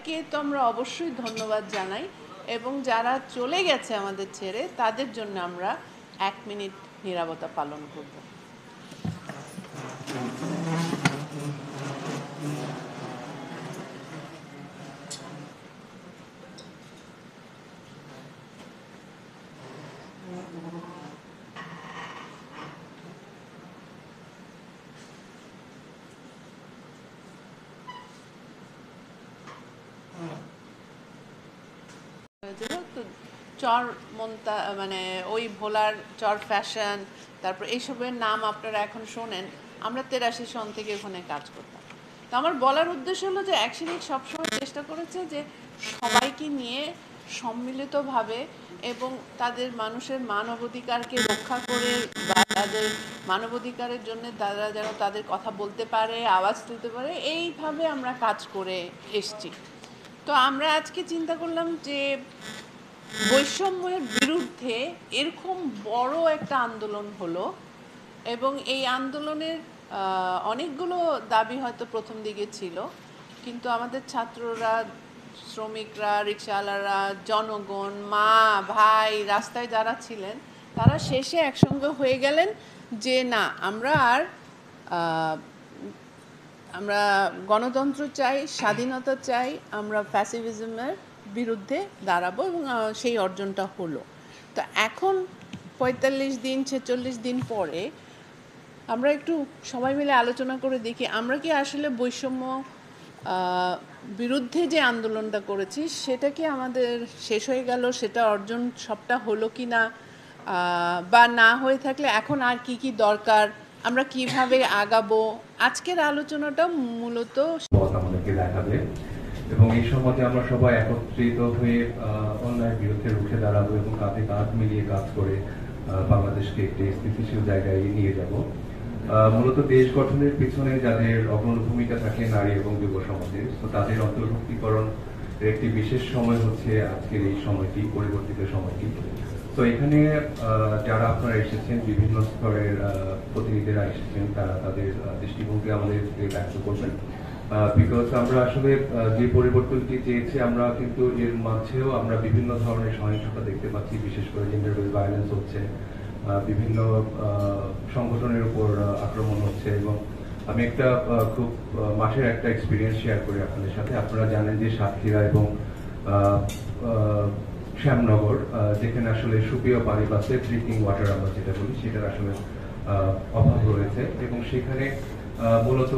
সবাইকে তো আমরা অবশ্যই ধন্যবাদ জানাই এবং যারা চলে গেছে আমাদের ছেড়ে তাদের জন্য আমরা 1 মিনিট নীরবতা পালন করব। চর মন্তা মানে ওই ভোলার চর ফ্যাশন, তারপর এইসবের নাম আপনারা এখন শোনেন। আমরা 83 সন থেকে ওখানে কাজ করতাম। তো আমার বলার উদ্দেশ্য হলো যে অ্যাকশনিক সবসময় চেষ্টা করেছে যে সবাইকে নিয়ে সম্মিলিতভাবে এবং তাদের মানুষের মানবাধিকারকে রক্ষা করে বা তাদের মানবাধিকারের জন্য তারা যেন তাদের কথা বলতে পারে, আওয়াজ তুলতে পারে, এইভাবে আমরা কাজ করে এসছি। তো আমরা আজকে চিন্তা করলাম যে বৈষম্যের বিরুদ্ধে এরকম বড় একটা আন্দোলন হলো এবং এই আন্দোলনের অনেকগুলো দাবি হয়তো প্রথম দিকে ছিল, কিন্তু আমাদের ছাত্ররা, শ্রমিকরা, রিক্সাওয়ালারা, জনগণ, মা ভাই রাস্তায় যারা ছিলেন তারা শেষে একসঙ্গে হয়ে গেলেন যে না, আমরা গণতন্ত্র চাই, স্বাধীনতা চাই, আমরা ফ্যাসিজমের বিরুদ্ধে দাঁড়াবো এবং সেই অর্জনটা হলো। তো এখন 45 দিন 46 দিন পরে আমরা একটু সবাই মিলে আলোচনা করে দেখি আমরা কি আসলে বৈষম্য বিরুদ্ধে যে আন্দোলনটা করেছি সেটা কি আমাদের শেষ হয়ে গেল, সেটা অর্জন সবটা হলো কি না, বা না হয়ে থাকলে এখন আর কি কি দরকার, আমরা কিভাবে আগাবো। আজকের আলোচনাটা মূলত আমাদেরকে দেখাবে এবং এই সমাজে আমরা সবাই একত্রিত হয়ে অন্যায়ের বিরুদ্ধে রুখে দাঁড়াবো এবং কাঁধে কাঁধ মিলিয়ে কাজ করে বাংলাদেশকে একটি স্থিতিশীল জায়গায় নিয়ে যাব। মূলত দেশ গঠনের পিছনে যাদের অগ্রণী ভূমিকা থাকে নারী এবং যুব সমাজের, তো তাদের অন্তর্ভুক্তিকরণ একটি বিশেষ সময় হচ্ছে আজকের এই সময়টি, পরিবর্তিত সময়টি। তো এখানে যারা আপনারা এসেছেন, বিভিন্ন স্তরের প্রতিনিধিরা এসেছেন, তারা তাদের দৃষ্টিভঙ্গি আমাদের ব্যক্ত করবেন। বিকজ আমরা আসলে যে পরিবর্তনটি চেয়েছি, আমরা কিন্তু এর মাঝেও আমরা বিভিন্ন ধরনের সহিংসতা দেখতে পাচ্ছি, বিশেষ করে জেন্ডার বেস ভায়োলেন্স হচ্ছে, বিভিন্ন সংগঠনের উপর আক্রমণ হচ্ছে। এবং আমি একটা খুব মাসের একটা এক্সপিরিয়েন্স শেয়ার করি আপনাদের সাথে। আপনারা জানেন যে সাতক্ষীরা এবং শ্যামনগর, যেখানে আসলে সুপেয় পানি বা সেফ ড্রিঙ্কিং ওয়াটার আমরা যেটা বলি, সেটার আসলে অভাব রয়েছে এবং সেখানে মূলত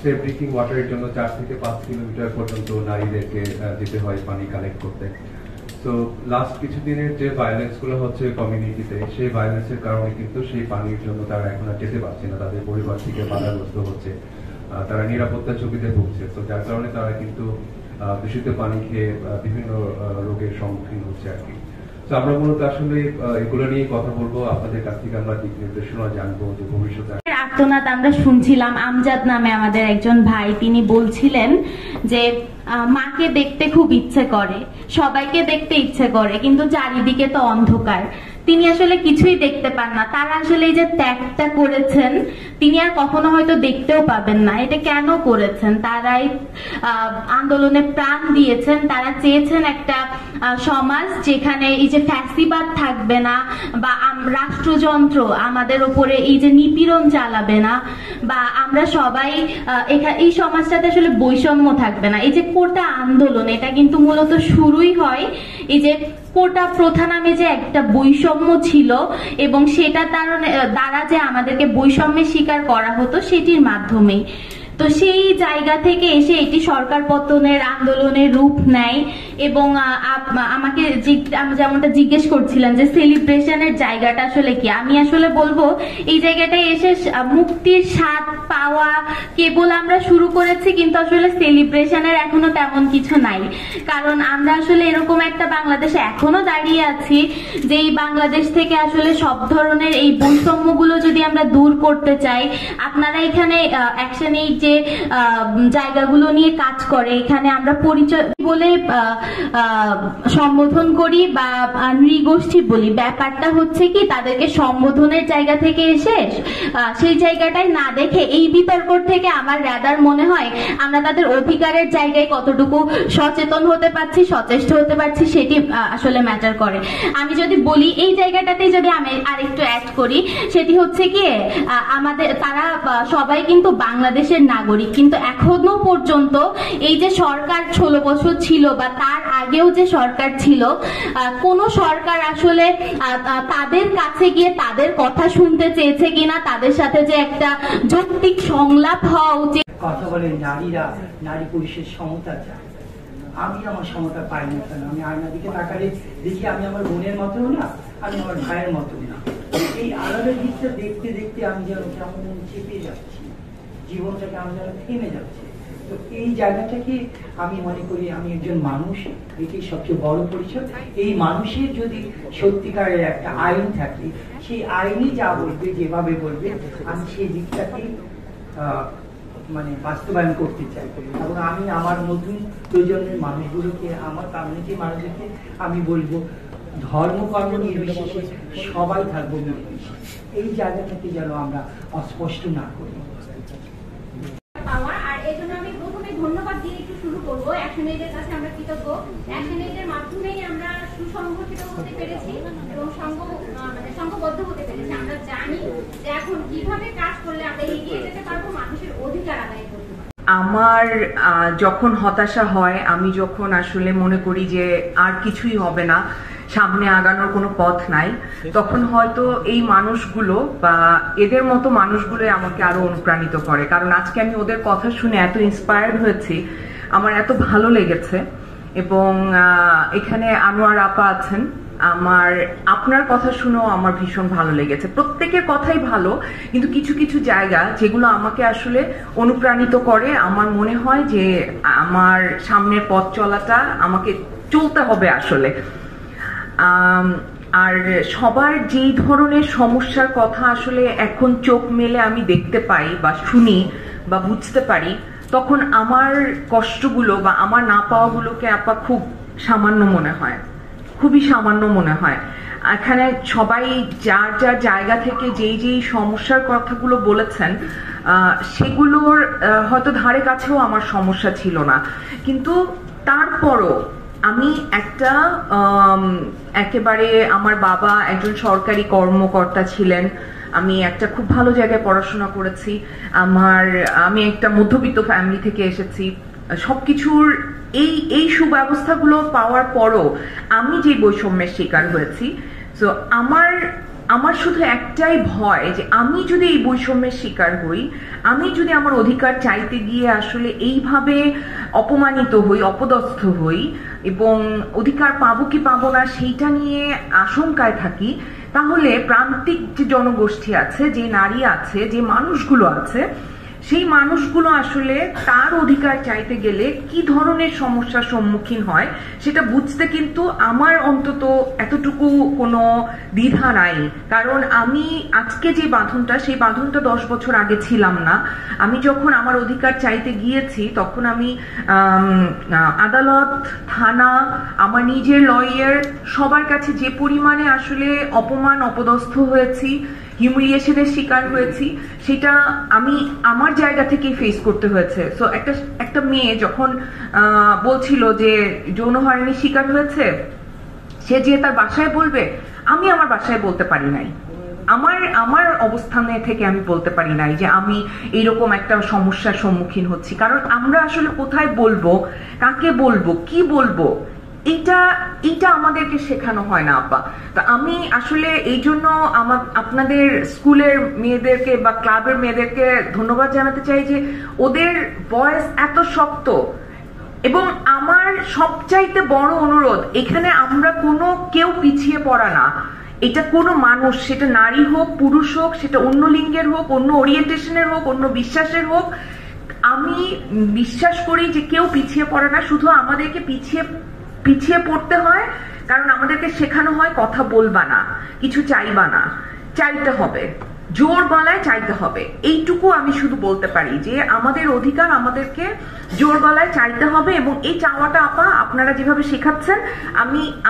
সেফ ড্রিঙ্কিং ওয়াটারের জন্য 4 থেকে 5 কিলোমিটার পর্যন্ত নারীদেরকে যেতে হয় পানি কালেক্ট করতে। তো লাস্ট কিছুদিনের যে ভায়োলেন্স গুলো হচ্ছে কমিউনিটিতে, সেই ভায়োলেন্সের কারণে কিন্তু সেই পানির জন্য তারা এখন আর যেতে পারছে না, তাদের পরিবার থেকে বাধাগ্রস্ত হচ্ছে, তারা নিরাপত্তা ঝুঁকিতে ভুগছে। তো যার কারণে তারা কিন্তু দূষিত পানি খেয়ে বিভিন্ন রোগের সম্মুখীন হচ্ছে আর কি। তো আমরা মূলত আসলে এগুলো নিয়ে কথা বলবো, আপনাদের কাছ থেকে আমরা দিক নির্দেশনা জানবো যে ভবিষ্যতে আর্তনাদ আমরা শুনছিলাম। আমজাদ নামে আমাদের একজন ভাই, তিনি বলছিলেন যে মাকে দেখতে খুব ইচ্ছে করে, সবাইকে দেখতে ইচ্ছে করে, কিন্তু চারিদিকে তো অন্ধকার, তিনি আসলে কিছুই দেখতে পান না। তারা আসলে এই যে ত্যাগটা করেছেন, তিনি আর কখনো হয়তো দেখতেও পাবেন না। এটা কেন করেছেন? তারাই আন্দোলনে প্রাণ দিয়েছেন। তারা চেয়েছেন একটা সমাজ যেখানে এই যে ফ্যাসিবাদ থাকবে না, বা রাষ্ট্রযন্ত্র আমাদের উপরে এই যে নিপীড়ন চালাবে না, বা আমরা সবাই এই সমাজটাতে আসলে বৈষম্য থাকবে না। এই যে কোটা আন্দোলন, এটা কিন্তু মূলত শুরুই হয় এই যে কোটা প্রথা নামে যে একটা বৈষম্য ছিল এবং সেটা দ্বারা যে আমাদেরকে বৈষম্যের শিকার করা হতো সেটির মাধ্যমেই। তো সেই জায়গা থেকে এসে এটি সরকার পতনের আন্দোলনের রূপ নেয়। এবং আমাকে যেমনটা জিজ্ঞেস করছিলেন যে সেলিব্রেশনের জায়গাটা আসলে কি, আমি আসলে বলবো এই জায়গাটায় এসে মুক্তির স্বাদ পাওয়া কেবল আমরা শুরু করেছি, কিন্তু আসলে সেলিব্রেশনের এখনো তেমন কিছু নাই। কারণ আমরা আসলে এরকম একটা বাংলাদেশে এখনো দাঁড়িয়ে আছি যে এই বাংলাদেশ থেকে আসলে সব ধরনের এই বৈষম্যগুলো যদি আমরা দূর করতে চাই, আপনারা এখানে অ্যাকশনিক যে জায়গাগুলো নিয়ে কাজ করে, এখানে আমরা পরিচয় বলে সম্বোধন করি বা নৃগোষ্ঠী বলি। ব্যাপারটা হচ্ছে কি, তাদেরকে সম্বোধনের জায়গা থেকে এসে সেই জায়গাটাই না দেখে এই বিতর্ক থেকে আমার রাদার মনে হয় আমরা তাদের অধিকারের জায়গায় কতটুকু সচেতন হতে পারছি, সচেষ্ট হতে পারছি, সেটি আসলে ম্যাটার করে। আমি যদি বলি এই জায়গাটাতে যদি আমি আরেকটু অ্যাড করি, সেটি হচ্ছে কি আমাদের তারা সবাই কিন্তু বাংলাদেশের নাগরিক, কিন্তু এখনো পর্যন্ত এই যে সরকার 16 বছর ছিল বা তার আগেও যে সরকার ছিল, কোন সরকার আসলে তাদের কাছে গিয়ে তাদের কথা শুনতে চেয়েছে কিনা, তাদের সাথে যে একটা যৌক্তিক সংলাপ হওয়া উচিত। কথা বলে নারীরা নারী পুরুষের সমতা চায়, আমি আমার সমতা পাই না কেন? আমি আয়নার দিকে তাকালে দেখি আমি আমার বোনের মতো না, আমি আমার ভাইয়ের মতো না। এই আলাদা দিকটা দেখতে দেখতে আমি যেন কেমন চেপে যাচ্ছি, জীবনটাকে আমি যেন থেমে যাচ্ছে। তো এই জায়গাটাকে আমি মনে করি আমি একজন মানুষ, এটি সবচেয়ে বড় পরিচয়। এই মানুষের যদি সত্যিকারের একটা আইন থাকে, সেই আইনই যা বলবে, যেভাবে বলবে, আমি সেই দিকটাকে মানে বাস্তবায়ন করতে চাই। এবং আমি আমার নতুন প্রজন্মের মানুষগুলোকে, আমার কমিউনিটির মানুষদেরকে আমি বলবো, ধর্ম কর্ম নির্বিশেষে সবাই থাকবো মিলেমিশে। এই জায়গাটাকে যেন আমরা অস্পষ্ট না করি। আর এই জন্য আমি প্রথমে ধন্যবাদ দিয়ে একটু শুরু করবো। অ্যাকশনএইডের কাছে আমরা কৃতজ্ঞ। অ্যাকশনএইডের মাধ্যমেই আমরা সুসংগঠিত হতে পেরেছি এবং সংঘবদ্ধ হতে পেরেছি। আমরা জানি যে এখন কিভাবে কাজ করলে আমরা এগিয়ে যেতে পারবো, মানুষের অধিকার আদায় করতে পারবো। আমার যখন হতাশা হয়, আমি যখন আসলে মনে করি যে আর কিছুই হবে না, সামনে আগানোর কোনো পথ নাই, তখন হয়তো এই মানুষগুলো বা এদের মতো মানুষগুলোই আমাকে আরো অনুপ্রাণিত করে। কারণ আজকে আমি ওদের কথা শুনে এত ইন্সপায়ার্ড হয়েছি, আমার এত ভালো লেগেছে। এবং এখানে আনোয়ার আপা আছেন, আপনার কথা শুনেও আমার ভীষণ ভালো লেগেছে। প্রত্যেকের কথাই ভালো, কিন্তু কিছু কিছু জায়গা যেগুলো আমাকে আসলে অনুপ্রাণিত করে, আমার মনে হয় যে আমার সামনের পথ চলাটা আমাকে চলতে হবে আসলে। আর সবার যেই ধরনের সমস্যার কথা আসলে এখন চোখ মেলে আমি দেখতে পাই বা শুনি বা বুঝতে পারি, তখন আমার কষ্টগুলো বা আমার না পাওয়াগুলোকে আপা খুব সামান্য মনে হয়, খুবই সামান্য মনে হয়। এখানে সবাই যার যার জায়গা থেকে যেই যেই সমস্যার কথাগুলো বলেছেন, সেগুলোর হয়তো ধারে কাছেও আমার সমস্যা ছিল না, কিন্তু তারপরও আমি একটা একেবারে, আমার বাবা একজন সরকারি কর্মকর্তা ছিলেন, আমি একটা খুব ভালো জায়গায় পড়াশোনা করেছি, আমি একটা মধ্যবিত্ত ফ্যামিলি থেকে এসেছি, সবকিছুর এই সুব্যবস্থাগুলো পাওয়ার পরও আমি যে বৈষম্যের শিকার হয়েছি। তো আমার শুধু একটাই ভয় যে আমি যদি এই বৈষম্যের শিকার হই, আমি যদি আমার অধিকার চাইতে গিয়ে আসলে এইভাবে অপমানিত হই, অপদস্থ হই এবং অধিকার পাবো কি পাবো না সেইটা নিয়ে আশঙ্কায় থাকি, তাহলে প্রান্তিক যে জনগোষ্ঠী আছে, যে নারী আছে, যে মানুষগুলো আছে, সেই মানুষগুলো আসলে তার অধিকার চাইতে গেলে কি ধরনের সমস্যার সম্মুখীন হয় সেটা বুঝতে কিন্তু আমার অন্তত এতটুকু কোনো দ্বিধা নাই। কারণ আমি আজকে যে বাঁধনটা, সেই বাঁধনটা 10 বছর আগে ছিলাম না। আমি যখন আমার অধিকার চাইতে গিয়েছি, তখন আমি আদালত, থানা, আমার নিজের লয়ার, সবার কাছে যে পরিমাণে আসলে অপমান, অপদস্থ হয়েছি, হিউমিলিয়েশনের শিকার হয়েছি, সেটা আমি আমার জায়গা থেকেই ফেস করতে হয়েছে। সো একটা মেয়ে যখন বলছিল যে যৌন হয়রানির শিকার হয়েছে, সে যে তার বাসায় বলবে, আমি আমার বাসায় বলতে পারি নাই, আমার অবস্থানে থেকে আমি বলতে পারি নাই যে আমি এইরকম একটা সমস্যার সম্মুখীন হচ্ছি। কারণ আমরা আসলে কোথায় বলবো, কাকে বলবো, কি বলবো, এইটা আমাদেরকে শেখানো হয় না আপা। তো আমি আসলে এই জন্য আপনাদের স্কুলের মেয়েদেরকে বা ক্লাবের মেয়েদেরকে ধন্যবাদ জানাতে চাই যে ওদের ভয়েস এত শক্ত। এবং আমার সবচাইতে বড় অনুরোধ, এখানে আমরা কেউ পিছিয়ে পড়া না। এটা কোনো মানুষ, সেটা নারী হোক, পুরুষ হোক, সেটা অন্য লিঙ্গের হোক, অন্য ওরিয়েন্টেশনের হোক, অন্য বিশ্বাসের হোক, আমি বিশ্বাস করি যে কেউ পিছিয়ে পড়ে না। শুধু আমাদেরকে পিছিয়ে পড়তে হয়, কারণ আমাদেরকে শেখানো হয় কথা বলবা না, কিছু চাইবা না, চাইতে হবে, জোর গলায় চাইতে হবে। এইটুকু আমি শুধু বলতে পারি যে আমাদের অধিকার আমাদেরকে জোর গলায় চাইতে হবে, এবং এই চাওয়াটা আপা আপনারা যেভাবে শেখাচ্ছেন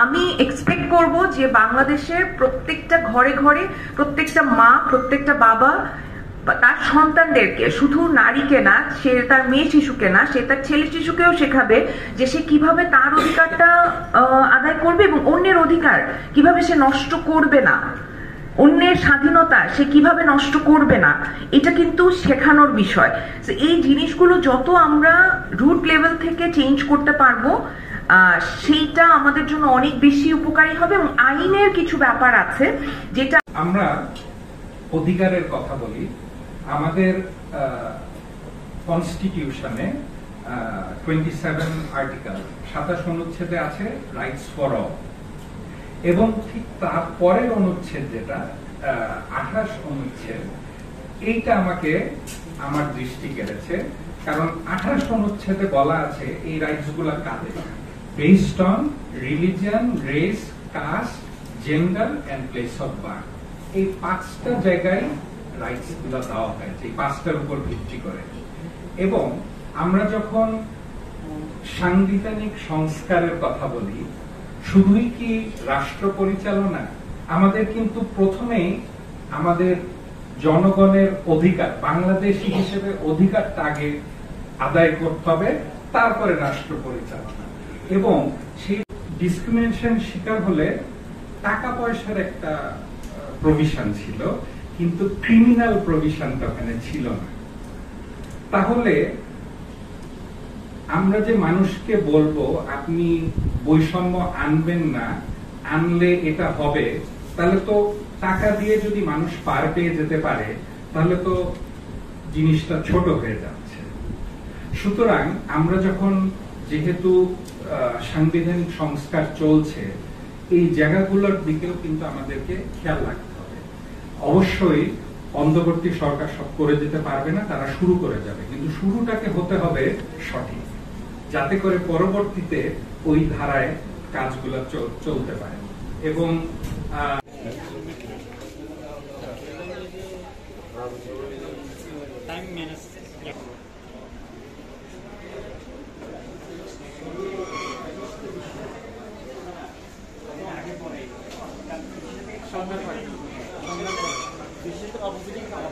আমি এক্সপেক্ট করব যে বাংলাদেশের প্রত্যেকটা ঘরে ঘরে প্রত্যেকটা মা, প্রত্যেকটা বাবা তার সন্তানদেরকে, শুধু নারীকে না, সে তার মেয়ে শিশুকে না, সে তার ছেলে শিশুকেও শেখাবে যে সে কিভাবে তার অধিকারটা আদায় করবে এবং অন্যের অধিকার কিভাবে সে নষ্ট করবে না, অন্যের স্বাধীনতা সে কিভাবে নষ্ট করবে না, এটা কিন্তু শেখানোর বিষয়। এই জিনিসগুলো যত আমরা রুট লেভেল থেকে চেঞ্জ করতে পারবো সেইটা আমাদের জন্য অনেক বেশি উপকারী হবে। এবং আইনের কিছু ব্যাপার আছে যেটা আমরা অধিকারের কথা বলি, আমাদের কনস্টিটিউশনে 27 আর্টিকেল 27 অনুচ্ছেদে আছে রাইটস ফর অল, এবং ঠিক তারপরের অনুচ্ছেদ যেটা 28 অনুচ্ছেদ, এইটা আমাকে আমার দৃষ্টি কেড়েছে। কারণ 28 অনুচ্ছেদে বলা আছে এই রাইটস গুলা কাদের, based on religion, race, caste, gender and place of birth. এই 5টা জায়গায় রাইটস গুলা দেওয়া হয়েছে, এই 5টার উপর ভিত্তি করে। এবং আমরা যখন সাংবিধানিক সংস্কারের কথা বলি, শুধুই কি রাষ্ট্র পরিচালনা, আমাদের কিন্তু প্রথমেই আমাদের জনগণের অধিকার, বাংলাদেশী হিসেবে অধিকারটা আগে আদায় করতে হবে, তারপরে রাষ্ট্র পরিচালনা। এবং সেই ডিসক্রিমিনেশন শিকার হলে টাকা পয়সার একটা প্রভিশন ছিল, কিন্তু ক্রিমিনাল প্রভিশনটা ওখানে ছিল না। তাহলে আমরা যে মানুষকে বলবো আপনি বৈষম্য আনবেন না, আনলে এটা হবে, তাহলে তো টাকা দিয়ে যদি মানুষ পার পেয়ে যেতে পারে তাহলে তো জিনিসটা ছোট হয়ে যাচ্ছে। সুতরাং আমরা যখন, যেহেতু সাংবিধানিক সংস্কার চলছে, এই জায়গাগুলোর দিকেও কিন্তু আমাদেরকে খেয়াল রাখতে হবে। অবশ্যই অন্তর্বর্তী সরকার সব করে দিতে পারবে না, তারা শুরু করে যাবে, কিন্তু শুরুটাকে হতে হবে সঠিক, যাতে করে পরবর্তীতে ওই ধারায় কাজগুলো চলতে পারে। এবং সন্ধ্যার পরে বিশেষ অপোজিটিং খাওয়া